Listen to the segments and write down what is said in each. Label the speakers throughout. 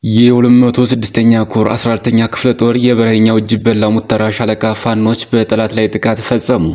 Speaker 1: የ206ኛ ኮር 14ኛ ክፍለ ጦር የበረኛው ጅበላ ሙተራ ሻለቃ ፋኖች በጠላት ላይ ጥቃት ፈጸሙ።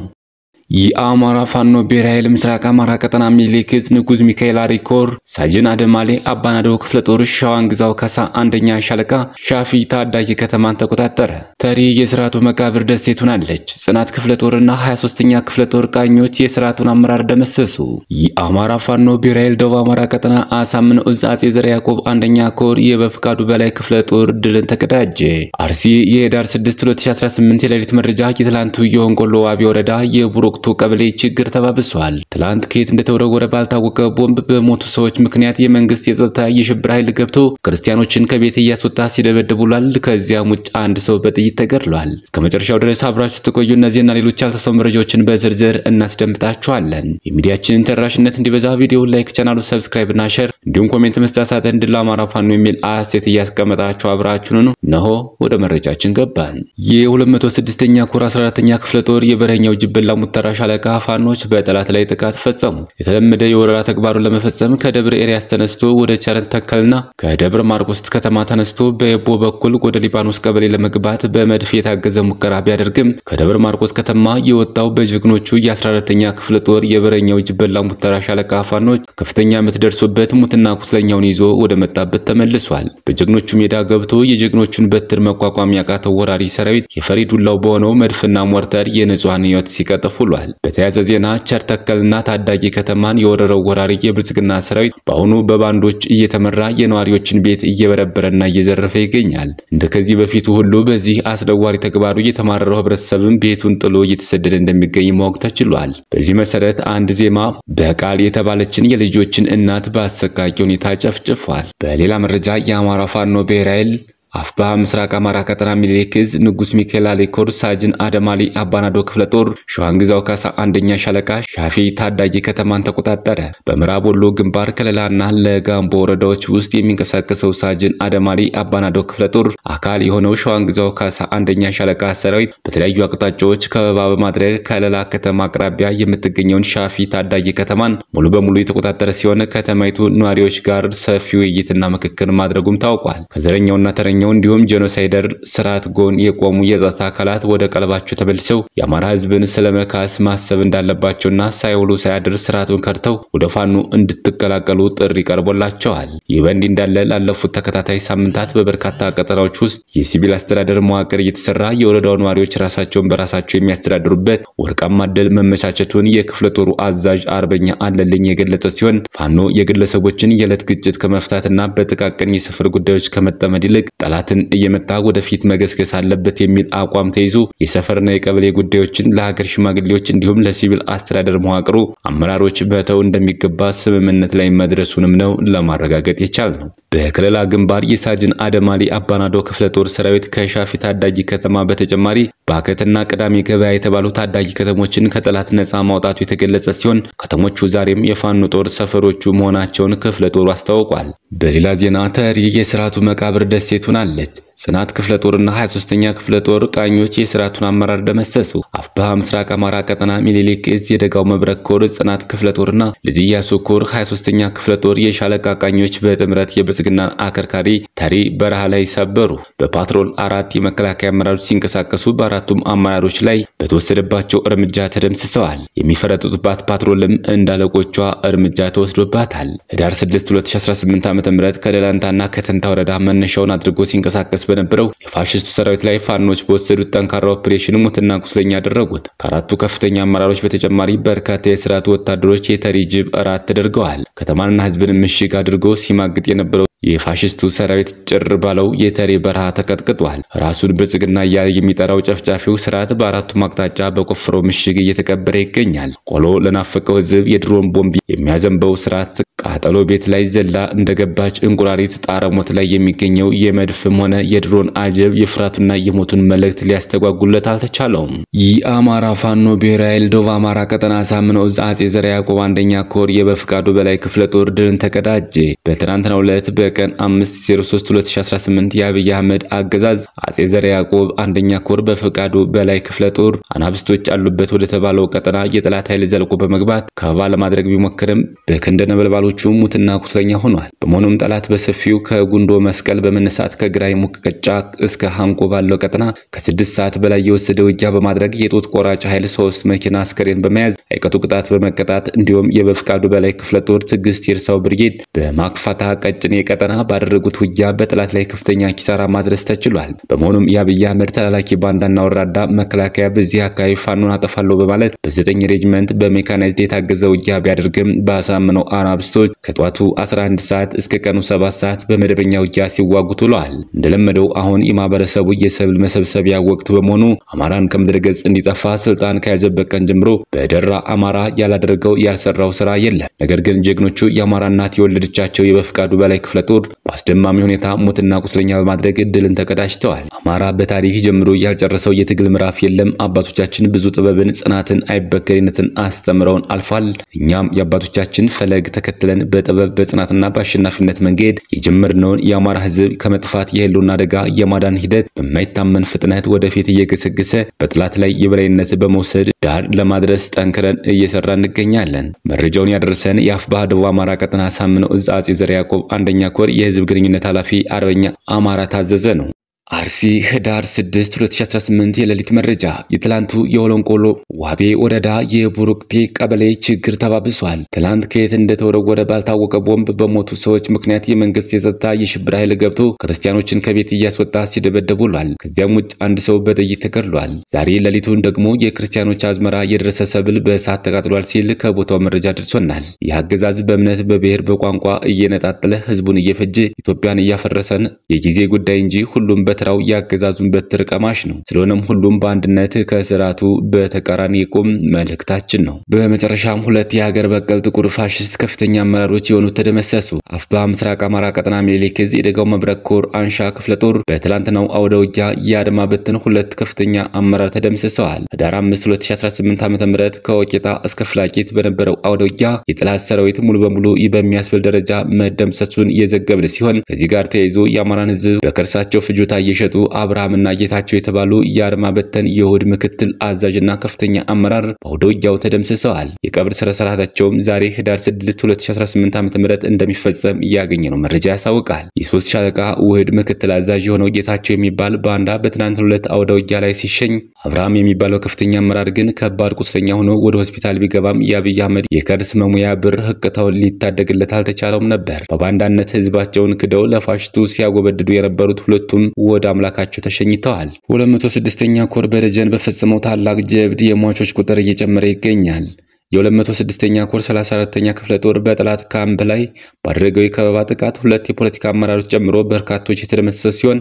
Speaker 1: የአማራ ፋኖ ብሔራዊ ኃይል ምስራቅ አማራ ቀጠና ሚኒሊክ ዕዝ ንጉስ ሚካኤል አሪኮር ሳጅን አደማሌ አባናዶ ክፍለ ጦር ሻዋንግዛው ካሳ አንደኛ ሻለቃ ሻፊ ታዳጊ ከተማን ተቆጣጠረ። ተሪ የስርዓቱ መቃብር ደሴት ሆናለች። ጽናት ክፍለ ጦርና 23ኛ ክፍለ ጦር ቃኞች የስርዓቱን አመራር ደመሰሱ። የአማራ ፋኖ ብሔራዊ ኃይል ደቡብ አማራ ቀጠና አሳምነው ዕዝ አጼ ዘርዓ ያዕቆብ አንደኛ ኮር የበፍቃዱ በላይ ክፍለ ጦር ድልን ተቀዳጀ። አርሲ የህዳር 6 2018 የሌሊት መረጃ የትላንቱ የሆንቆሎ ዋቢ ወረዳ የቡሮክቱ ቀበሌ ችግር ተባብሷል። ትላንት ከየት እንደተወረወረ ባልታወቀ ቦምብ በሞቱ ሰዎች ምክንያት የመንግስት የጸጥታ የሽብር ኃይል ገብቶ ክርስቲያኖችን ከቤት እያስወጣ ሲደበድብ ውሏል። ከዚያም ውጭ አንድ ሰው በጥይት ተገድሏል። እስከመጨረሻው ድረስ አብራችሁ ተቆዩ። እነዚህና ሌሎች ያልተሰሙ መረጃዎችን በዝርዝር እናስደምጣችኋለን። የሚዲያችንን ተደራሽነት እንዲበዛ ቪዲዮ ላይክ፣ ቻናሉ ሰብስክራይብ እና ሼር እንዲሁም ኮሜንት መስጫ ሳጥን ድል አማራ ፋኖ የሚል አስተያየት እያስቀመጣችሁ አብራችሁን ነው። ወደ መረጃችን ገባን። የ206ኛ ኮር 14ኛ ክፍለ ጦር የበረኛው ጅበላ ሙተራ ሻለቃ ፋኖች በጠላት ላይ ጥቃት ፈጸሙ። የተለመደ የወረራ ተግባሩን ለመፈጸም ከደብረ ኤሪያስ ተነስቶ ወደ ቸረት ተከልና ከደብረ ማርቆስ ከተማ ተነስቶ በየቦ በኩል ወደ ሊባኖስ ቀበሌ ለመግባት በመድፍ የታገዘ ሙከራ ቢያደርግም ከደብረ ማርቆስ ከተማ የወጣው በጀግኖቹ የ14ኛ ክፍለ ጦር የበረኛው ጅበላ ሙተራ ሻለቃ ፋኖች ከፍተኛ ምት ደርሶበት ሙትና ቁስለኛውን ይዞ ወደ መጣበት ተመልሷል። በጀግኖቹ ሜዳ ገብቶ የጀግኖቹን በትር መቋቋም ያቃተው ወራሪ ሰራዊት የፈሪ ዱላው በሆነው መድፍና ሞርተር የንጹሃን ሕይወት ሲቀጥፍ ውሏል። በተያያዘ ዜና ቸርተከልና ታዳጊ ከተማን የወረረው ወራሪ የብልጽግና ሰራዊት በአሁኑ በባንዶች እየተመራ የነዋሪዎችን ቤት እየበረበረና እየዘረፈ ይገኛል። እንደከዚህ በፊቱ ሁሉ በዚህ አስደዋሪ ተግባሩ የተማረረው ህብረተሰብም ቤቱን ጥሎ እየተሰደደ እንደሚገኝ ማወቅ ተችሏል። በዚህ መሰረት አንድ ዜማ በቃል የተባለችን የልጆችን እናት በአሰቃቂ ሁኔታ ጨፍጭፏል። በሌላ መረጃ የአማራ ፋኖ ብሔራዊ ኃይል አፍባ ምስራቅ አማራ ቀጠና ሚኒሊክ ዕዝ ንጉስ ሚካኤል አሪኮር ሳጅን አደማሊ አባናዶ ክፍለ ጦር ሻዋንግዛው ካሳ አንደኛ ሻለቃ ሻፊ ታዳጊ ከተማን ተቆጣጠረ። በምዕራብ ወሎ ግንባር ከለላና ለጋምቦ ወረዳዎች ውስጥ የሚንቀሳቀሰው ሳጅን አደማሊ አባናዶ ክፍለ ጦር አካል የሆነው ሻዋንግዛው ካሳ አንደኛ ሻለቃ ሰራዊት በተለያዩ አቅጣጫዎች ከበባ በማድረግ ከለላ ከተማ አቅራቢያ የምትገኘውን ሻፊ ታዳጊ ከተማን ሙሉ በሙሉ የተቆጣጠረ ሲሆን ከተማይቱ ነዋሪዎች ጋር ሰፊ ውይይትና ምክክር ማድረጉም ታውቋል። ከዘረኛውና ተረኛው እንዲሁም ጄኖሳይደር ስርዓት ጎን የቆሙ የጸጥታ አካላት ወደ ቀልባቸው ተመልሰው የአማራ ህዝብን ስለመካስ ማሰብ እንዳለባቸውና ሳይውሉ ሳያድር ስርዓቱን ከርተው ወደ ፋኖ እንድትቀላቀሉ ጥሪ ቀርቦላቸዋል። ይህ በእንዲህ እንዳለ ላለፉት ተከታታይ ሳምንታት በበርካታ ቀጠናዎች ውስጥ የሲቪል አስተዳደር መዋቅር እየተሰራ የወረዳው ነዋሪዎች ራሳቸውን በራሳቸው የሚያስተዳድሩበት ወርቃማ ዕድል መመቻቸቱን የክፍለ ጦሩ አዛዥ አርበኛ አለልኝ የገለጸ ሲሆን ፋኖ የግለሰቦችን የዕለት ግጭት ከመፍታትና በጥቃቅን የስፍር ጉዳዮች ከመጠመድ ይልቅ ጠላትን እየመጣ ወደፊት መገስገስ አለበት የሚል አቋም ተይዞ የሰፈርና የቀበሌ ጉዳዮችን ለሀገር ሽማግሌዎች እንዲሁም ለሲቪል አስተዳደር መዋቅሩ አመራሮች በተው እንደሚገባ ስምምነት ላይ መድረሱንም ነው ለማረጋገጥ የቻልነው። በከለላ ግንባር የሳጅን አደማሊ አባናዶ ክፍለ ጦር ሰራዊት ከሻፊ ታዳጊ ከተማ በተጨማሪ ባከትና ቅዳሜ ገበያ የተባሉ ታዳጊ ከተሞችን ከጠላት ነፃ ማውጣቱ የተገለጸ ሲሆን ከተሞቹ ዛሬም የፋኖ ጦር ሰፈሮቹ መሆናቸውን ክፍለ ጦሩ አስታውቋል። በሌላ ዜና ተሪ የስርዓቱ መቃብር ደሴት ሆናለች። ጽናት ክፍለ ጦርና 23ኛ ክፍለ ጦር ቃኞች የስርዓቱን አመራር ደመሰሱ። አፍባ ምስራቅ አማራ ቀጠና ሚኒሊክ ዕዝ የደጋው መብረቅ ኮር ጽናት ክፍለ ጦርና ልጅ ኢያሱ ኮር 23ኛ ክፍለ ጦር የሻለቃ ቃኞች በጥምረት የብልጽግና አከርካሪ ተሪ በረሃ ላይ ሰበሩ። በፓትሮል 4 የመከላከያ አመራሮች ሲንቀሳቀሱ በአራቱም አመራሮች ላይ በተወሰደባቸው እርምጃ ተደምስሰዋል። የሚፈረጥጡባት ፓትሮልም እንዳለቆቿ እርምጃ ተወስዶባታል። ህዳር 6 2018 ዓ.ም ከደላንታና ከተንታ ወረዳ መነሻውን አድርጎ ሲንቀሳቀስ በነበረው የፋሽስቱ ሰራዊት ላይ ፋኖች በወሰዱት ጠንካራ ኦፕሬሽን ሙትና ቁስለኛ አደረጉት። ከአራቱ ከፍተኛ አመራሮች በተጨማሪ በርካታ የስርዓቱ ወታደሮች የተሪ ጅብ እራት ተደርገዋል። ከተማንና ህዝብን ምሽግ አድርጎ ሲማግጥ የነበረው የፋሽስቱ ሰራዊት ጭር ባለው የተሪ በረሃ ተቀጥቅጧል። ራሱን ብልጽግና እያለ የሚጠራው ጨፍጫፊው ስርዓት በአራቱም አቅጣጫ በቆፈረው ምሽግ እየተቀበረ ይገኛል። ቆሎ ለናፈቀው ህዝብ የድሮን ቦምብ የሚያዘንበው ስርዓት ቃጠሎ ቤት ላይ ዘላ እንደገባች እንቁራሪት ጣረሞት ላይ የሚገኘው የመድፍም ሆነ የድሮን አጀብ የፍራቱና የሞቱን መልእክት ሊያስተጓጉለት አልተቻለውም። የአማራ ፋኖ ብሔራዊ ኃይል ደቡብ አማራ ቀጠና አሳምነው ዕዝ አጼ ዘርዓ ያዕቆብ አንደኛ ኮር የበፍቃዱ በላይ ክፍለ ጦር ድልን ተቀዳጀ። በትናንትናው ዕለት በቀን 5/03/2018 የአብይ አህመድ አገዛዝ አጼ ዘርዓ ያዕቆብ አንደኛ ኮር በፈቃዱ በላይ ክፍለ ጦር አናብስቶች አሉበት ወደ ተባለው ቀጠና የጠላት ኃይል ዘልቆ በመግባት ከበባ ለማድረግ ቢሞክርም በክንደ ነበልባሎቹ ሙትና ቁስለኛ ሆኗል። በመሆኑም ጠላት በሰፊው ከጉንዶ መስቀል በመነሳት ከግራይ ሙቀጫ እስከ ሃንቆ ባለው ቀጠና ከ6 ሰዓት በላይ የወሰደ ውጊያ በማድረግ የጦት ቆራጭ ኃይል 3 መኪና አስከሬን በመያዝ አይቀጡ ቅጣት በመቀጣት እንዲሁም የበፍቃዱ በላይ ክፍለ ጦር ትግስት ይርሳው ብርጌድ በማክፋታ ቀጭኔ ቀጠና ባደረጉት ውጊያ በጠላት ላይ ከፍተኛ ኪሳራ ማድረስ ተችሏል። በመሆኑም የአብይ አህመድ ተላላኪ ባንዳና ወራዳ መከላከያ በዚህ አካባቢ ፋኖን አጠፋለሁ በማለት በ9 ሬጅመንት በሜካናይዝድ የታገዘ ውጊያ ቢያደርግም በአሳምነው አናብስቶች ከጧቱ 11 ሰዓት እስከ ቀኑ 7 ሰዓት በመደበኛ ውጊያ ሲዋጉ ውለዋል። እንደለመደው አሁን የማህበረሰቡ የሰብል መሰብሰቢያ ወቅት በመሆኑ አማራን ከምድረ ገጽ እንዲጠፋ ስልጣን ከያዘበት ቀን ጀምሮ በደራ አማራ ያላደረገው ያልሰራው ስራ የለም። ነገር ግን ጀግኖቹ የአማራ እናት የወለደቻቸው የበፍቃዱ በላይ ክፍለ ጦር በአስደማሚ ሁኔታ ሞትና ቁስለኛ በማድረግ ድልን ተቀዳጅተዋል። አማራ በታሪክ ጀምሮ ያልጨረሰው የትግል ምዕራፍ የለም። አባቶቻችን ብዙ ጥበብን፣ ጽናትን፣ አይበገሪነትን አስተምረውን አልፏል። እኛም የአባቶቻችን ፈለግ ተከትለን በጥበብ በጽናትና በአሸናፊነት መንገድ የጀመርነውን የአማራ ህዝብ ከመጥፋት የህልውና አደጋ የማዳን ሂደት በማይታመን ፍጥነት ወደፊት እየገሰገሰ በጥላት ላይ የበላይነት በመውሰድ ዳር ለማድረስ ጠንክረን እየሰራ እንገኛለን። መረጃውን ያደረሰን የአፋብኃ ደቡብ አማራ ቀጠና አሳምነው ዕዝ አጼ ዘርዓ ያዕቆብ አንደኛ ኮር የህዝብ ግንኙነት ኃላፊ አርበኛ አማራ ታዘዘ ነው። አርሲ ህዳር 6 2018 የሌሊት መረጃ የትላንቱ የወለንቆሎ ዋቤ ወረዳ የቡሩክቴ ቀበሌ ችግር ተባብሷል። ትላንት ከየት እንደተወረወረ ባልታወቀ ቦምብ በሞቱ ሰዎች ምክንያት የመንግስት የጸጥታ የሽብር ኃይል ገብቶ ክርስቲያኖችን ከቤት እያስወጣ ሲደበደቡ ውሏል። ከዚያም ውጭ አንድ ሰው በጥይት ተገድሏል። ዛሬ ሌሊቱን ደግሞ የክርስቲያኖች አዝመራ የደረሰ ሰብል በእሳት ተቃጥሏል ሲል ከቦታው መረጃ ደርሶናል። የአገዛዝ በእምነት በብሔር በቋንቋ እየነጣጠለ ህዝቡን እየፈጀ ኢትዮጵያን እያፈረሰን የጊዜ ጉዳይ እንጂ ሁሉም በትራው ያገዛዙን በትር ቀማሽ ነው። ስለሆነም ሁሉም በአንድነት ከስርዓቱ በተቃራኒ ይቆም መልእክታችን ነው። በመጨረሻም ሁለት የሀገር በቀል ጥቁር ፋሽስት ከፍተኛ አመራሮች የሆኑት ተደመሰሱ። አፋብኃ ምስራቅ አማራ ቀጠና ሚኒሊክ ዕዝ የደጋው መብረቅ ኮር አንሻ ክፍለ ጦር በትላንትናው አውደ ውጊያ የአድማ በትን ሁለት ከፍተኛ አመራር ተደምስሰዋል። ህዳር 5 2018 ዓ.ም ከወቄታ እስከ ፍላቂት በነበረው አውደ ውጊያ የጠላት ሰራዊት ሙሉ በሙሉ በሚያስብል ደረጃ መደምሰሱን የዘገብን ሲሆን ከዚህ ጋር ተያይዞ የአማራን ህዝብ በከርሳቸው ፍጆታ የሸጡ አብርሃምና ጌታቸው የተባሉ የአድማ በተን የሁድ ምክትል አዛዥና ከፍተኛ አመራር በአውደ ውጊያው ተደምስሰዋል። የቀብር ስነ ስርዓታቸውም ዛሬ ህዳር 6 2018 ዓ.ም እንደሚፈጸም ያገኘነው መረጃ ያሳውቃል። የ3 ሻለቃ ውህድ ምክትል አዛዥ የሆነው ጌታቸው የሚባል ባንዳ በትናንት ሁለት አውደ ውጊያ ላይ ሲሸኝ፣ አብርሃም የሚባለው ከፍተኛ አመራር ግን ከባድ ቁስለኛ ሆኖ ወደ ሆስፒታል ቢገባም የአብይ አህመድ የከርስ መሙያ ብር ህቅታውን ሊታደግለት አልተቻለውም ነበር። በባንዳነት ህዝባቸውን ክደው ለፋሽቱ ሲያጎበድዱ የነበሩት ሁለቱም ወደ አምላካቸው ተሸኝተዋል። 206ኛ ኮር በደጀን በፈጸመው ታላቅ ጀብድ የሟቾች ቁጥር እየጨመረ ይገኛል። የ206ኛ ኮር 34ኛ ክፍለ ጦር በጠላት ካምፕ ላይ ባደረገው የከበባ ጥቃት ሁለት የፖለቲካ አመራሮች ጨምሮ በርካቶች የተደመሰሱ ሲሆን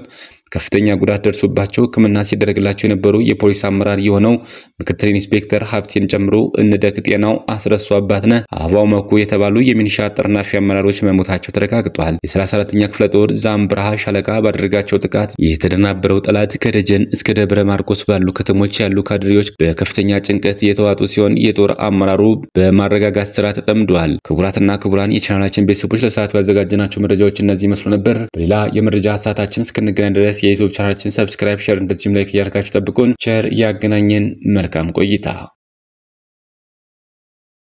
Speaker 1: ከፍተኛ ጉዳት ደርሶባቸው ሕክምና ሲደረግላቸው የነበሩ የፖሊስ አመራር የሆነው ምክትል ኢንስፔክተር ሀብቴን ጨምሮ እንደክ ጤናው፣ አስረሱ አባትነህ፣ አበባው መኩ የተባሉ የሚኒሻ አጥርናፊ አመራሮች መሞታቸው ተረጋግጧል። የ34ኛ ክፍለ ጦር ዛምብራሃ ሻለቃ ባደረጋቸው ጥቃት የተደናበረው ጠላት ከደጀን እስከ ደብረ ማርቆስ ባሉ ከተሞች ያሉ ካድሬዎች በከፍተኛ ጭንቀት የተዋጡ ሲሆን የጦር አመራሩ በማረጋጋት ስራ ተጠምዷል። ክቡራትና ክቡራን የቻናላችን ቤተሰቦች ለሰዓቱ ያዘጋጀናቸው መረጃዎች እነዚህ መስሉ ነበር። በሌላ የመረጃ ሰዓታችን እስክንገናኝ ድረስ የዩቲዩብ ቻናላችን ሰብስክራይብ፣ ሼር እንደዚሁም ላይክ እያደረጋችሁ ጠብቁን። ቸር ያገናኘን። መልካም ቆይታ።